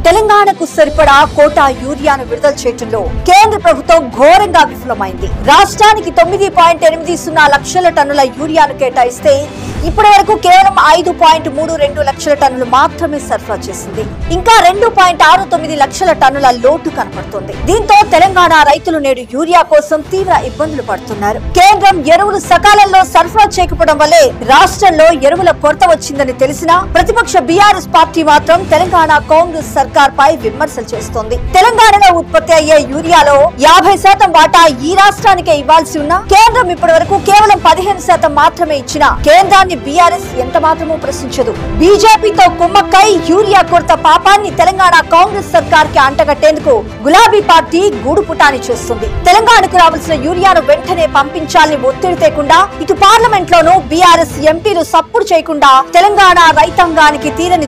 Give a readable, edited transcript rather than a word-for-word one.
తెలంగాణకు సరిపడా కోటా యూరియాను విడుదల చేయడంలో కేంద్ర ప్రభుత్వం ఘోరంగా విఫలమైంది. రాష్ట్రానికి 9.80 లక్షల టన్నుల యూరియాను కేటాయిస్తే ఇప్పటి వరకు కేవలం 5.32 లక్షల టన్నులు మాత్రమే సరఫరా చేసింది. ఇంకా 2.69 లక్షల టన్నుల లోటు కనపడుతోంది. దీంతో తెలంగాణ రైతులు నేడు యూరియా కోసం తీవ్ర ఇబ్బందులు పడుతున్నారు. కేంద్రం ఎరువులు సకాలంలో సరఫరా చేయకపోవడం వల్లే రాష్ట్రంలో ఎరువుల కొరత వచ్చిందని తెలిసినా ప్రతిపక్ష బీఆర్ఎస్ పార్టీ మాత్రం తెలంగాణ కాంగ్రెస్ సర్కార్ పై విమర్శలు చేస్తోంది. తెలంగాణలో ఉత్పత్తి అయ్యే యూరియాలో 50% వాటా ఈ రాష్ట్రానికే ఇవ్వాల్సి ఉన్నా కేంద్రం ఇప్పటి వరకు కేవలం 15% మాత్రమే ఇచ్చినా కేంద్రాన్ని బీఆర్ఎస్ ఎంత మాత్రమూ ప్రశ్నించదు. బీజేపీతో కుమ్మక్కై యూరియా కొరత పాపాన్ని తెలంగాణ కాంగ్రెస్ సర్కార్ కి అంటగట్టేందుకు గులాబీ పార్టీ గూడుపుటాని చేస్తుంది. తెలంగాణకు రావాల్సిన యూరియాను వెంటనే పంపించాలని ఒత్తిడి తేకుండా ఇటు పార్లమెంట్ లోనూ బీఆర్ఎస్ ఎంపీలు సప్పుడు చేయకుండా తెలంగాణ రైతాంగానికి తీరని